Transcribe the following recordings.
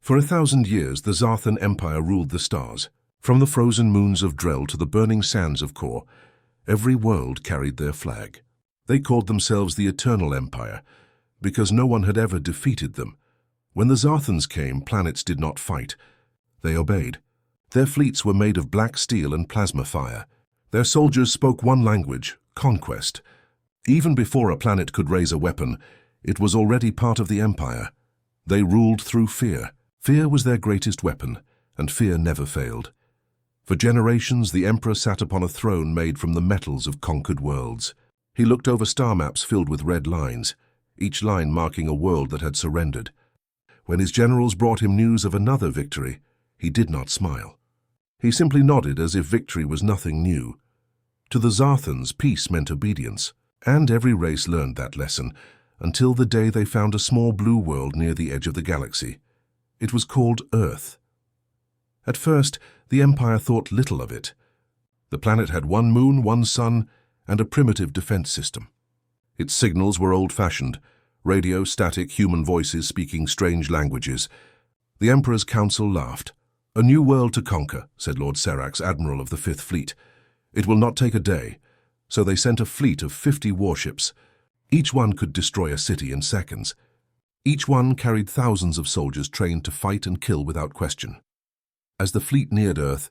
For 1,000 years, the Zarthan Empire ruled the stars. From the frozen moons of Drell to the burning sands of Kor, every world carried their flag. They called themselves the Eternal Empire, because no one had ever defeated them. When the Zarthans came, planets did not fight. They obeyed. Their fleets were made of black steel and plasma fire. Their soldiers spoke one language, conquest. Even before a planet could raise a weapon, it was already part of the Empire. They ruled through fear. Fear was their greatest weapon, and fear never failed. For generations, the Emperor sat upon a throne made from the metals of conquered worlds. He looked over star maps filled with red lines, each line marking a world that had surrendered. When his generals brought him news of another victory, he did not smile. He simply nodded as if victory was nothing new. To the Zarthans, peace meant obedience, and every race learned that lesson, until the day they found a small blue world near the edge of the galaxy. It was called Earth. At first, the Empire thought little of it. The planet had one moon, one sun, and a primitive defense system. Its signals were old-fashioned, radio, static, human voices speaking strange languages. The Emperor's council laughed. "A new world to conquer," said Lord Serax, Admiral of the Fifth Fleet. "It will not take a day." So they sent a fleet of 50 warships. Each one could destroy a city in seconds. Each one carried thousands of soldiers trained to fight and kill without question. As the fleet neared Earth,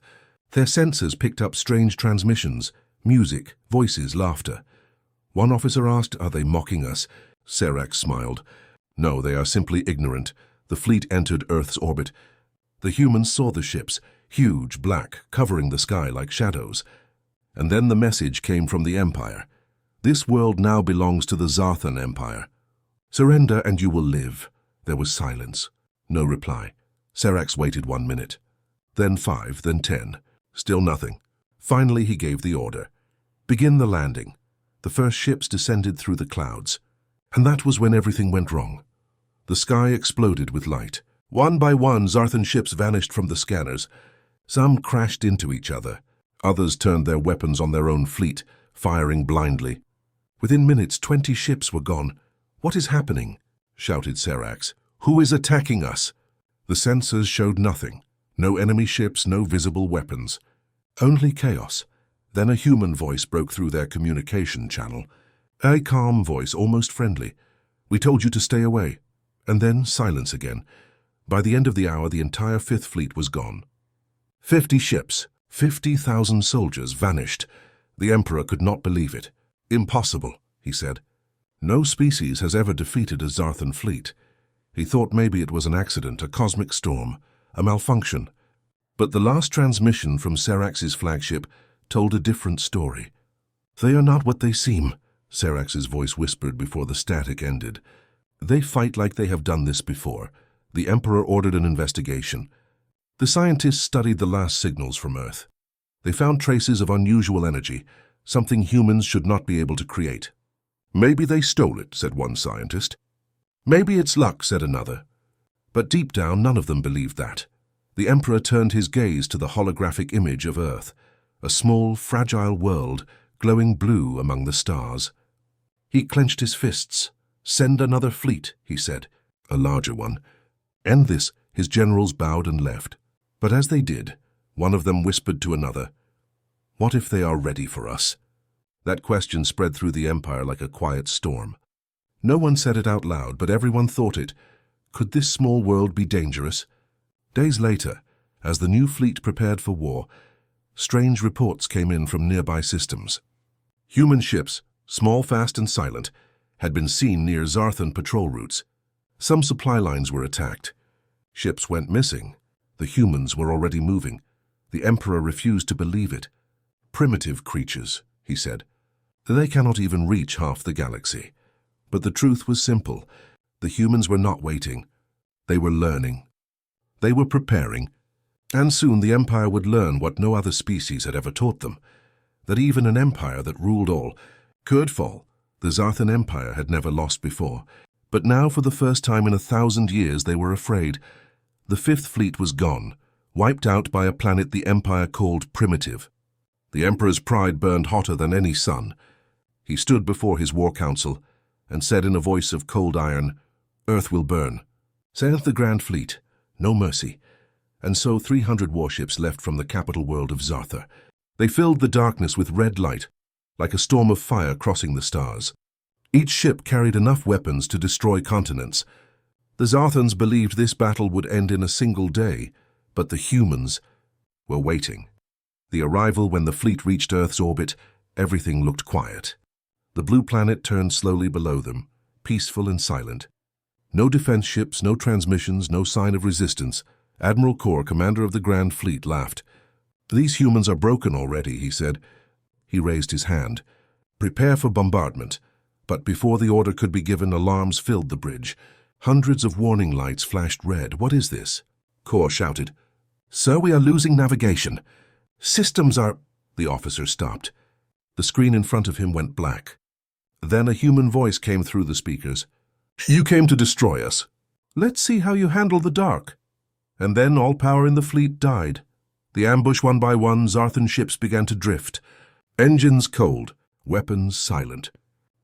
their sensors picked up strange transmissions, music, voices, laughter. One officer asked, "Are they mocking us?" Serax smiled. "No, they are simply ignorant." The fleet entered Earth's orbit. The humans saw the ships, huge, black, covering the sky like shadows. And then the message came from the Empire. "This world now belongs to the Zarthan Empire. Surrender and you will live." There was silence. No reply. Serax waited 1 minute. Then 5, then 10. Still nothing. Finally he gave the order. "Begin the landing." The first ships descended through the clouds. And that was when everything went wrong. The sky exploded with light. One by one, Zarthan ships vanished from the scanners. Some crashed into each other. Others turned their weapons on their own fleet, firing blindly. Within minutes, 20 ships were gone. "What is happening?" shouted Serax. "Who is attacking us?" The sensors showed nothing. No enemy ships, no visible weapons. Only chaos. Then a human voice broke through their communication channel. A calm voice, almost friendly. "We told you to stay away." And then silence again. By the end of the hour, the entire Fifth Fleet was gone. 50 ships, 50,000 soldiers vanished. The Emperor could not believe it. "Impossible," he said. "No species has ever defeated a Zarthan fleet." He thought maybe it was an accident, a cosmic storm, a malfunction. But the last transmission from Serax's flagship told a different story. "They are not what they seem," Serax's voice whispered before the static ended. "They fight like they have done this before." The Emperor ordered an investigation. The scientists studied the last signals from Earth. They found traces of unusual energy, something humans should not be able to create. "Maybe they stole it," said one scientist. "Maybe it's luck," said another. But deep down, none of them believed that. The Emperor turned his gaze to the holographic image of Earth, a small, fragile world glowing blue among the stars. He clenched his fists. "Send another fleet," he said, a larger one. "End this." His generals bowed and left. But as they did, one of them whispered to another, "What if they are ready for us?" That question spread through the Empire like a quiet storm. No one said it out loud, but everyone thought it. Could this small world be dangerous? Days later, as the new fleet prepared for war, strange reports came in from nearby systems. Human ships, small, fast, and silent, had been seen near Zarthan patrol routes. Some supply lines were attacked. Ships went missing. The humans were already moving. The Emperor refused to believe it. "Primitive creatures," he said. "They cannot even reach half the galaxy." But the truth was simple. The humans were not waiting. They were learning. They were preparing. And soon the Empire would learn what no other species had ever taught them. That even an empire that ruled all could fall. The Zarthan Empire had never lost before. But now, for the first time in 1,000 years, they were afraid. The Fifth Fleet was gone, wiped out by a planet the Empire called Primitive. The Emperor's pride burned hotter than any sun. He stood before his war council and said in a voice of cold iron, "Earth will burn." Saith the Grand Fleet, no mercy. And so 300 warships left from the capital world of Zartha. They filled the darkness with red light, like a storm of fire crossing the stars. Each ship carried enough weapons to destroy continents. The Zarthans believed this battle would end in a single day, but the humans were waiting. The arrival when the fleet reached Earth's orbit, everything looked quiet. The blue planet turned slowly below them, peaceful and silent. No defense ships, no transmissions, no sign of resistance. Admiral Kor, commander of the Grand Fleet, laughed. "These humans are broken already," he said. He raised his hand. "Prepare for bombardment." But before the order could be given, alarms filled the bridge. Hundreds of warning lights flashed red. "What is this?" Kor shouted. "Sir, we are losing navigation. Systems are—" The officer stopped. The screen in front of him went black. Then a human voice came through the speakers. "You came to destroy us. Let's see how you handle the dark." And then all power in the fleet died. The ambush, one by one, Zarthan ships began to drift. Engines cold, weapons silent.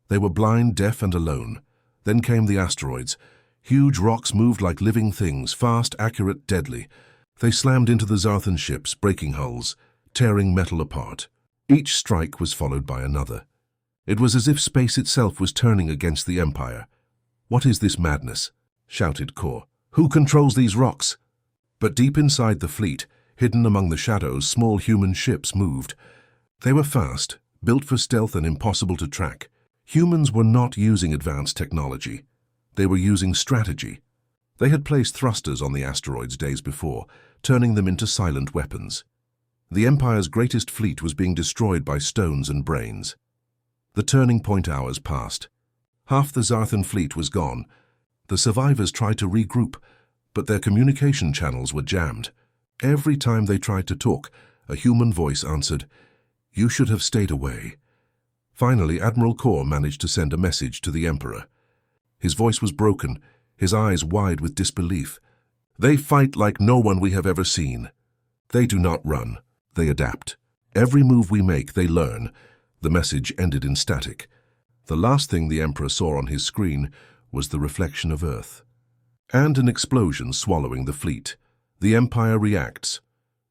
They were blind, deaf, and alone. Then came the asteroids. Huge rocks moved like living things, fast, accurate, deadly. They slammed into the Zarthan ships, breaking hulls, tearing metal apart. Each strike was followed by another. It was as if space itself was turning against the Empire. "What is this madness?" shouted Kor. "Who controls these rocks?" But deep inside the fleet, hidden among the shadows, small human ships moved. They were fast, built for stealth and impossible to track. Humans were not using advanced technology. They were using strategy. They had placed thrusters on the asteroids days before, turning them into silent weapons. The Empire's greatest fleet was being destroyed by stones and brains. The turning point hours passed. Half the Zarthan fleet was gone. The survivors tried to regroup, but their communication channels were jammed. Every time they tried to talk, a human voice answered, "You should have stayed away." Finally, Admiral Kor managed to send a message to the Emperor. His voice was broken, his eyes wide with disbelief. "They fight like no one we have ever seen. They do not run, they adapt. Every move we make, they learn." The message ended in static. The last thing the Emperor saw on his screen was the reflection of Earth. And an explosion swallowing the fleet. The Empire reacts.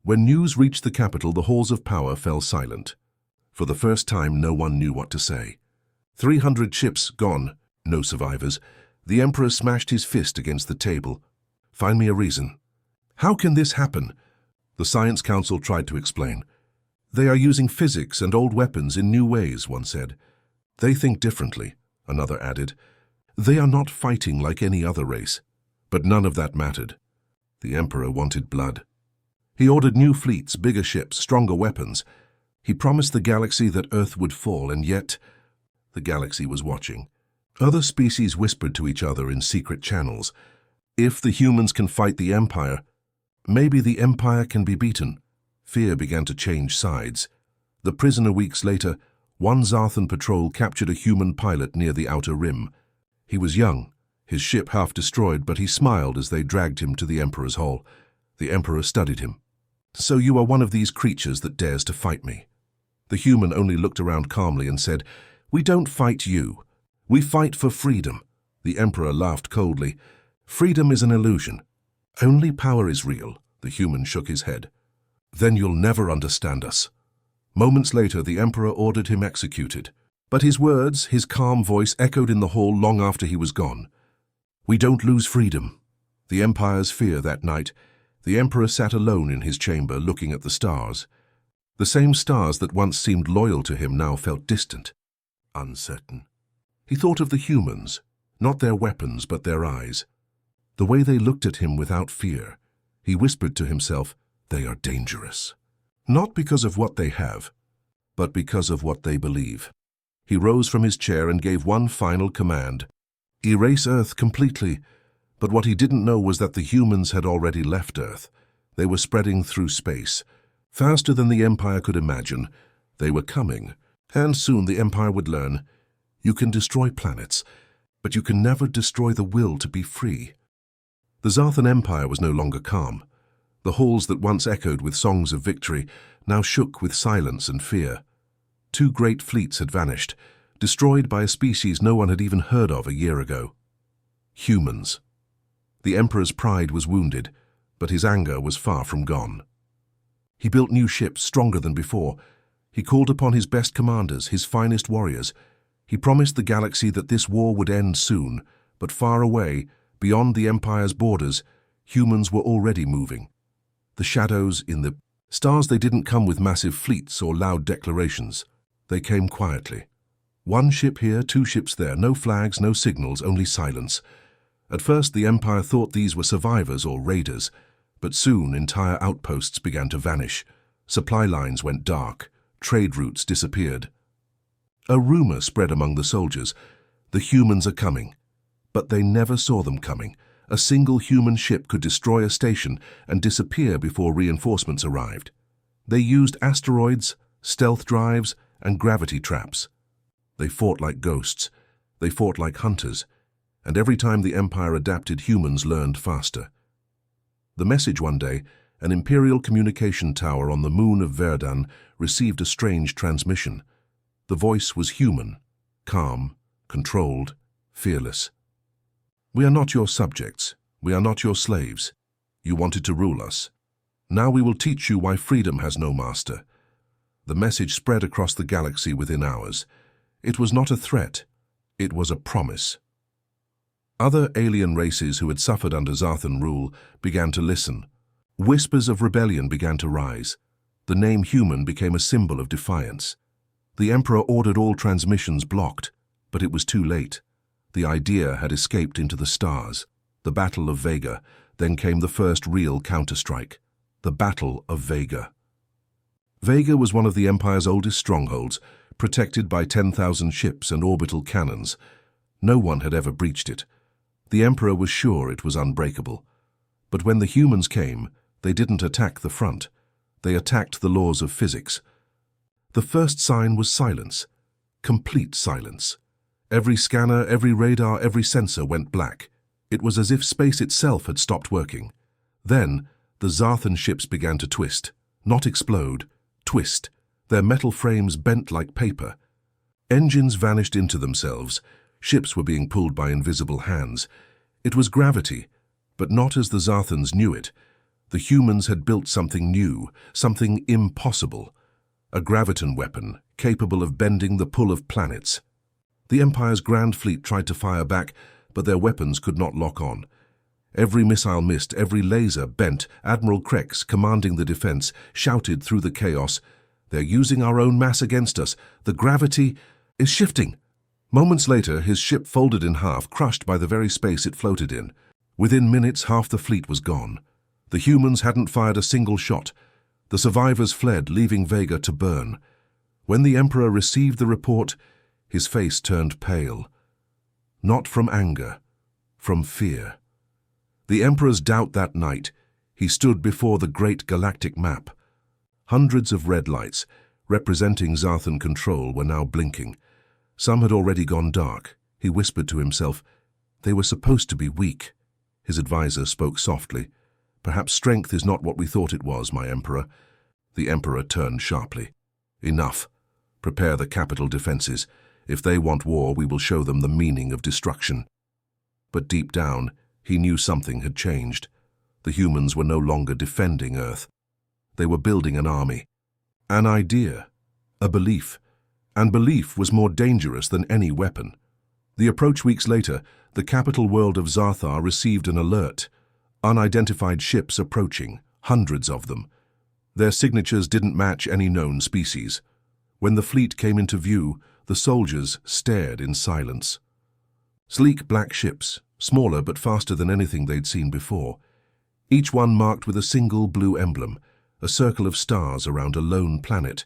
When news reached the capital, the halls of power fell silent. For the first time, no one knew what to say. 300 ships gone, no survivors. The Emperor smashed his fist against the table. "Find me a reason." "How can this happen?" The Science Council tried to explain. "They are using physics and old weapons in new ways," one said. "They think differently," another added. "They are not fighting like any other race." But none of that mattered. The Emperor wanted blood. He ordered new fleets, bigger ships, stronger weapons. He promised the galaxy that Earth would fall, and yet the galaxy was watching. Other species whispered to each other in secret channels. If the humans can fight the Empire, maybe the Empire can be beaten. Fear began to change sides. The prisoner weeks later, one Zarthan patrol captured a human pilot near the outer rim. He was young, his ship half destroyed, but he smiled as they dragged him to the Emperor's hall. The Emperor studied him. "So you are one of these creatures that dares to fight me?" The human only looked around calmly and said, "We don't fight you. We fight for freedom." The Emperor laughed coldly. "Freedom is an illusion. Only power is real." The human shook his head. "Then you'll never understand us." Moments later, the Emperor ordered him executed. But his words, his calm voice, echoed in the hall long after he was gone. "We don't lose freedom." The Empire's fear that night. The Emperor sat alone in his chamber, looking at the stars. The same stars that once seemed loyal to him now felt distant, uncertain. He thought of the humans, not their weapons, but their eyes. The way they looked at him without fear. He whispered to himself, "They are dangerous." Not because of what they have, but because of what they believe. He rose from his chair and gave one final command. Erase Earth completely. But what he didn't know was that the humans had already left Earth. They were spreading through space. Faster than the Empire could imagine. They were coming. And soon the Empire would learn, you can destroy planets, but you can never destroy the will to be free. The Zarthan Empire was no longer calm. The halls that once echoed with songs of victory now shook with silence and fear. 2 great fleets had vanished, destroyed by a species no one had even heard of a year ago. Humans. The Emperor's pride was wounded. But his anger was far from gone. He built new ships stronger than before. He called upon his best commanders, his finest warriors. He promised the galaxy that this war would end soon, but far away, beyond the Empire's borders, humans were already moving. The shadows in the stars, they didn't come with massive fleets or loud declarations. They came quietly. One ship here, two ships there, no flags, no signals, only silence. At first, the Empire thought these were survivors or raiders, but soon entire outposts began to vanish. Supply lines went dark. Trade routes disappeared. A rumor spread among the soldiers. The humans are coming. But they never saw them coming. A single human ship could destroy a station and disappear before reinforcements arrived. They used asteroids, stealth drives, and gravity traps. They fought like ghosts. They fought like hunters. And every time the Empire adapted, humans learned faster. The message one day, an Imperial communication tower on the moon of Verdun received a strange transmission. The voice was human, calm, controlled, fearless. "We are not your subjects. We are not your slaves. You wanted to rule us. Now we will teach you why freedom has no master." The message spread across the galaxy within hours. It was not a threat. It was a promise. Other alien races who had suffered under Zarthan rule began to listen. Whispers of rebellion began to rise. The name human became a symbol of defiance. The Emperor ordered all transmissions blocked, but it was too late. The idea had escaped into the stars. The Battle of Vega. Then came the first real counterstrike. The Battle of Vega. Vega was one of the Empire's oldest strongholds, protected by 10,000 ships and orbital cannons. No one had ever breached it. The Emperor was sure it was unbreakable. But when the humans came, they didn't attack the front. They attacked the laws of physics. The first sign was silence. Complete silence. Every scanner, every radar, every sensor went black. It was as if space itself had stopped working. Then, the Zarthan ships began to twist. Not explode, twist. Their metal frames bent like paper. Engines vanished into themselves. Ships were being pulled by invisible hands. It was gravity, but not as the Zarthans knew it. The humans had built something new, something impossible. A graviton weapon, capable of bending the pull of planets. The Empire's Grand Fleet tried to fire back, but their weapons could not lock on. Every missile missed, every laser bent. Admiral Krex, commanding the defense, shouted through the chaos, "They're using our own mass against us. The gravity is shifting." Moments later, his ship folded in half, crushed by the very space it floated in. Within minutes, half the fleet was gone. The humans hadn't fired a single shot. The survivors fled, leaving Vega to burn. When the Emperor received the report, his face turned pale. Not from anger, from fear. The Emperor's doubt that night, he stood before the great galactic map. Hundreds of red lights, representing Zarthan control, were now blinking. Some had already gone dark. He whispered to himself, "They were supposed to be weak." His advisor spoke softly. "Perhaps strength is not what we thought it was, my Emperor." The Emperor turned sharply. "Enough. Prepare the capital defenses. If they want war, we will show them the meaning of destruction." But deep down, he knew something had changed. The humans were no longer defending Earth. They were building an army. An idea. A belief. And belief was more dangerous than any weapon. The approach weeks later, the capital world of Zarthar received an alert. Unidentified ships approaching, hundreds of them. Their signatures didn't match any known species. When the fleet came into view, the soldiers stared in silence. Sleek black ships, smaller but faster than anything they'd seen before. Each one marked with a single blue emblem, a circle of stars around a lone planet.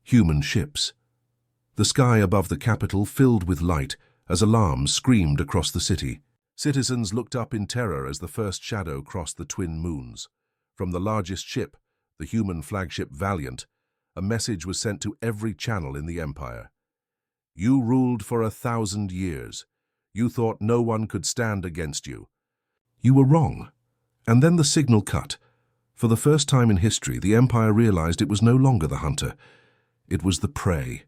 Human ships. The sky above the capital filled with light as alarms screamed across the city. Citizens looked up in terror as the first shadow crossed the twin moons. From the largest ship, the human flagship Valiant, a message was sent to every channel in the Empire. "You ruled for 1,000 years. You thought no one could stand against you. You were wrong." And then the signal cut. For the first time in history, the Empire realized it was no longer the hunter. It was the prey.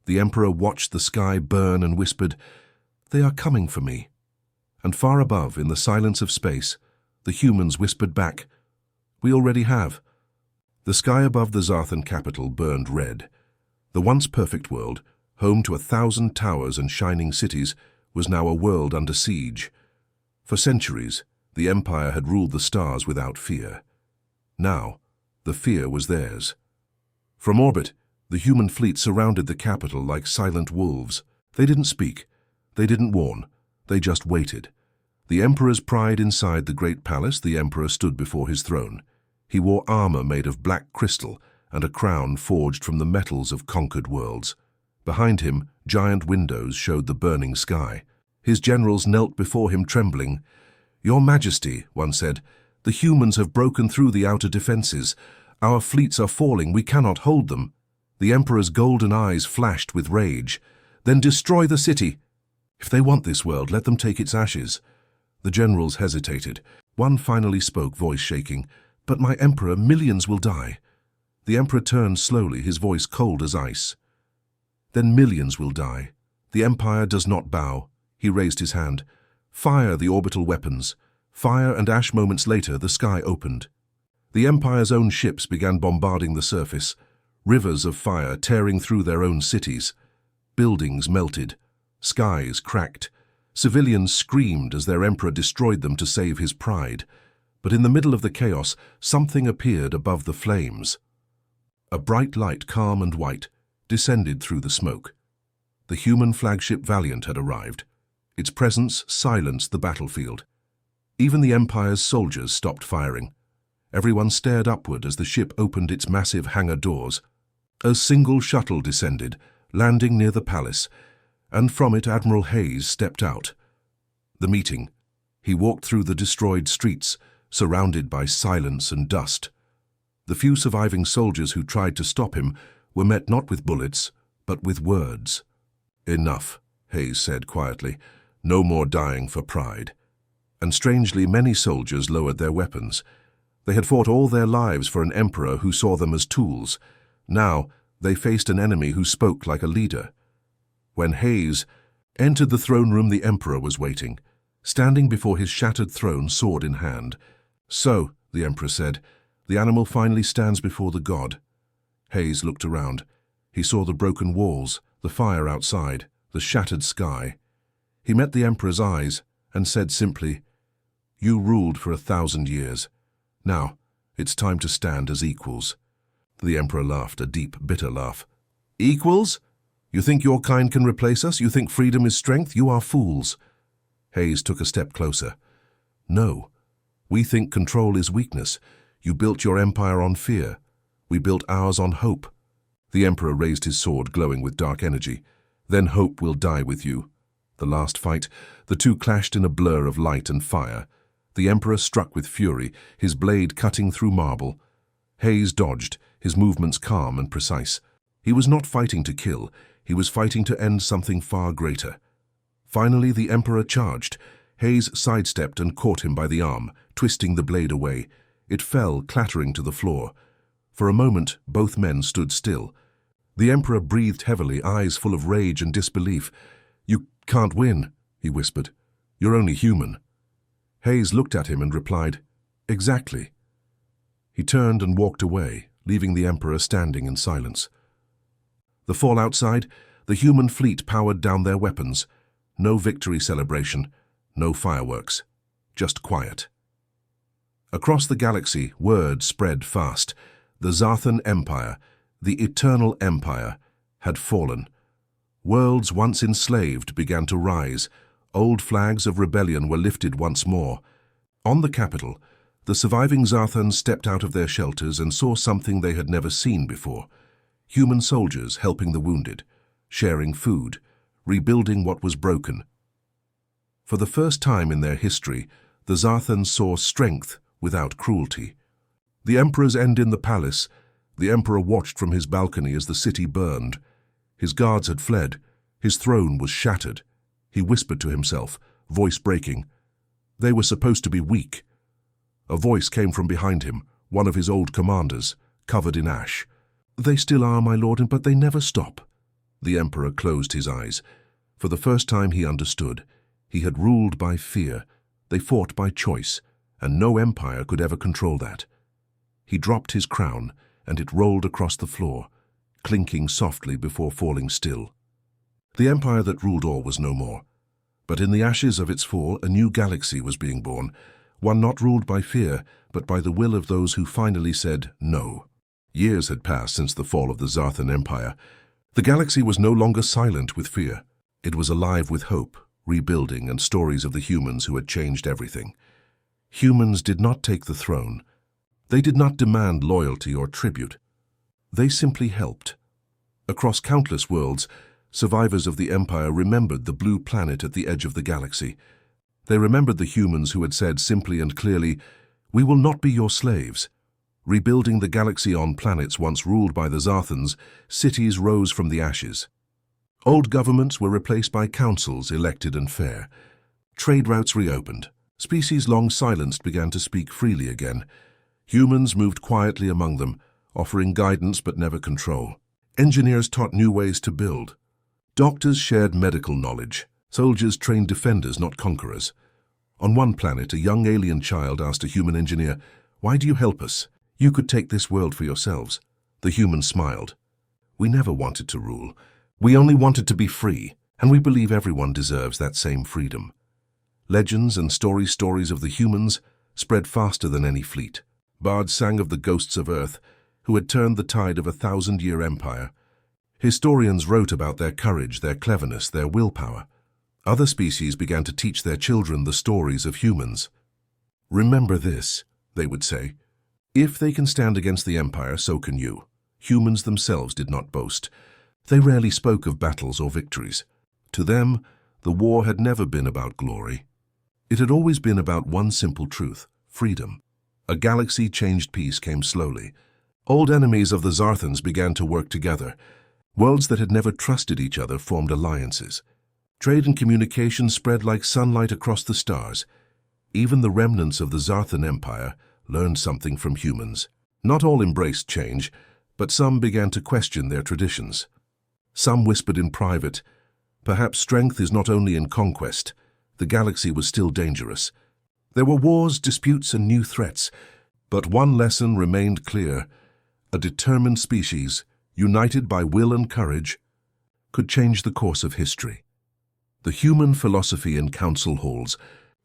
The Emperor watched the sky burn and whispered, "They are coming for me." And far above, in the silence of space, the humans whispered back, We already have. The sky above the Zarthan capital burned red. The once perfect world, home to 1,000 towers and shining cities, was now a world under siege. For centuries, the Empire had ruled the stars without fear. Now, the fear was theirs. From orbit, the human fleet surrounded the capital like silent wolves. They didn't speak. They didn't warn. They just waited. The Emperor's pride inside the great palace, the Emperor stood before his throne. He wore armor made of black crystal and a crown forged from the metals of conquered worlds. Behind him, giant windows showed the burning sky. His generals knelt before him trembling. "Your Majesty," one said, "the humans have broken through the outer defenses. Our fleets are falling. We cannot hold them." The Emperor's golden eyes flashed with rage. "Then destroy the city. If they want this world, let them take its ashes." The generals hesitated. One finally spoke, voice shaking. "But my Emperor, millions will die." The Emperor turned slowly, his voice cold as ice. "Then millions will die. The Empire does not bow." He raised his hand. "Fire the orbital weapons." Fire and ash. Moments later, the sky opened. The Empire's own ships began bombarding the surface, rivers of fire tearing through their own cities. Buildings melted. Skies cracked. Civilians screamed as their Emperor destroyed them to save his pride. But in the middle of the chaos, something appeared above the flames. A bright light, calm and white, descended through the smoke. The human flagship Valiant had arrived. Its presence silenced the battlefield. Even the Empire's soldiers stopped firing. Everyone stared upward as the ship opened its massive hangar doors. A single shuttle descended, landing near the palace, and from it Admiral Hayes stepped out. The meeting. He walked through the destroyed streets, surrounded by silence and dust. The few surviving soldiers who tried to stop him were met not with bullets, but with words. "Enough," Hayes said quietly. "No more dying for pride." And strangely, many soldiers lowered their weapons. They had fought all their lives for an emperor who saw them as tools. Now, they faced an enemy who spoke like a leader. When Hayes entered the throne room, the emperor was waiting, standing before his shattered throne, sword in hand. "So," the emperor said, "the animal finally stands before the god." Hayes looked around. He saw the broken walls, the fire outside, the shattered sky. He met the emperor's eyes and said simply, "You ruled for 1,000 years. Now, it's time to stand as equals." The emperor laughed, a deep, bitter laugh. "Equals? You think your kind can replace us? You think freedom is strength? You are fools." Hayes took a step closer. "No. We think control is weakness. You built your empire on fear. We built ours on hope." The emperor raised his sword, glowing with dark energy. "Then hope will die with you." The last fight, the two clashed in a blur of light and fire. The emperor struck with fury, his blade cutting through marble. Hayes dodged, his movements calm and precise. He was not fighting to kill, he was fighting to end something far greater. Finally, the emperor charged. Hayes sidestepped and caught him by the arm, twisting the blade away. It fell, clattering to the floor. For a moment, both men stood still. The emperor breathed heavily, eyes full of rage and disbelief. "You can't win," he whispered. "You're only human." Hayes looked at him and replied, "Exactly." He turned and walked away, leaving the emperor standing in silence. The fall outside, the human fleet powered down their weapons. No victory celebration, no fireworks, just quiet. Across the galaxy, word spread fast. The Zarthan Empire, the eternal empire, had fallen. Worlds once enslaved began to rise. Old flags of rebellion were lifted once more. On the capital, the surviving Zarthans stepped out of their shelters and saw something they had never seen before. Human soldiers helping the wounded, sharing food, rebuilding what was broken. For the first time in their history, the Zarthans saw strength without cruelty. The emperor's end in the palace, the emperor watched from his balcony as the city burned. His guards had fled. His throne was shattered. He whispered to himself, voice breaking. They were supposed to be weak. A voice came from behind him, one of his old commanders, covered in ash. "They still are, my lord, but they never stop." The emperor closed his eyes. For the first time he understood. He had ruled by fear. They fought by choice, and no empire could ever control that. He dropped his crown, and it rolled across the floor, clinking softly before falling still. The empire that ruled all was no more. But in the ashes of its fall, a new galaxy was being born, one not ruled by fear, but by the will of those who finally said no. Years had passed since the fall of the Zarthan Empire. The galaxy was no longer silent with fear. It was alive with hope, rebuilding, and stories of the humans who had changed everything. Humans did not take the throne. They did not demand loyalty or tribute. They simply helped. Across countless worlds, survivors of the Empire remembered the blue planet at the edge of the galaxy. They remembered the humans who had said simply and clearly, "We will not be your slaves." Rebuilding the galaxy on planets once ruled by the Zarthans, cities rose from the ashes. Old governments were replaced by councils elected and fair. Trade routes reopened. Species long silenced began to speak freely again. Humans moved quietly among them, offering guidance but never control. Engineers taught new ways to build. Doctors shared medical knowledge. Soldiers trained defenders, not conquerors. On one planet, a young alien child asked a human engineer, "Why do you help us? You could take this world for yourselves." The human smiled. "We never wanted to rule. We only wanted to be free, and we believe everyone deserves that same freedom." Legends and stories of the humans spread faster than any fleet. Bards sang of the ghosts of Earth, who had turned the tide of a 1,000-year empire. Historians wrote about their courage, their cleverness, their willpower. Other species began to teach their children the stories of humans. "Remember this," they would say. "If they can stand against the empire, so can you." Humans themselves did not boast. They rarely spoke of battles or victories. To them, the war had never been about glory. It had always been about one simple truth: freedom. A galaxy-changed peace came slowly. Old enemies of the Zarthans began to work together. Worlds that had never trusted each other formed alliances. Trade and communication spread like sunlight across the stars. Even the remnants of the Zarthan Empire learned something from humans. Not all embraced change, but some began to question their traditions. Some whispered in private, "Perhaps strength is not only in conquest." The galaxy was still dangerous. There were wars, disputes, and new threats. But one lesson remained clear: a determined species, united by will and courage, could change the course of history. The human philosophy in council halls,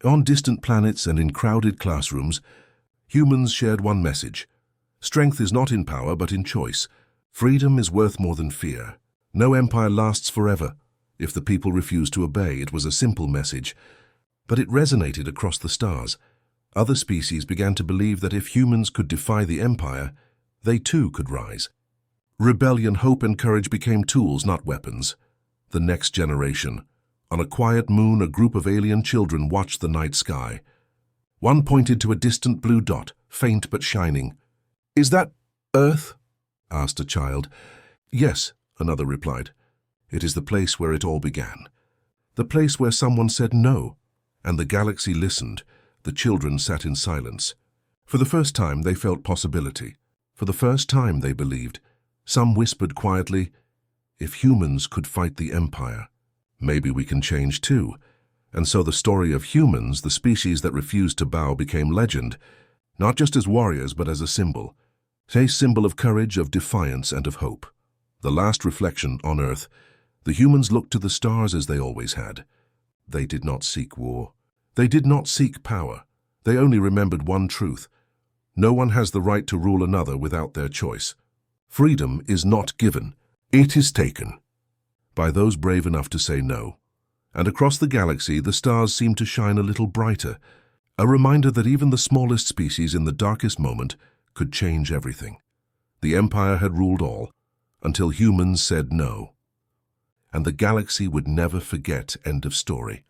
on distant planets and in crowded classrooms, humans shared one message: strength is not in power but in choice. Freedom is worth more than fear. No empire lasts forever. If the people refused to obey, it was a simple message, but it resonated across the stars. Other species began to believe that if humans could defy the empire, they too could rise. Rebellion, hope, and courage became tools, not weapons. The next generation. On a quiet moon, a group of alien children watched the night sky. One pointed to a distant blue dot, faint but shining. "Is that Earth?" asked a child. "Yes," another replied. "It is the place where it all began. The place where someone said no." And the galaxy listened. The children sat in silence. For the first time, they felt possibility. For the first time, they believed. Some whispered quietly, "If humans could fight the empire, maybe we can change too." And so the story of humans, the species that refused to bow, became legend, not just as warriors, but as a symbol. A symbol of courage, of defiance, and of hope. The last reflection on Earth, the humans looked to the stars as they always had. They did not seek war. They did not seek power. They only remembered one truth: no one has the right to rule another without their choice. Freedom is not given, it is taken. By those brave enough to say no. And across the galaxy, the stars seemed to shine a little brighter, a reminder that even the smallest species in the darkest moment could change everything. The empire had ruled all, until humans said no. And the galaxy would never forget. End of story.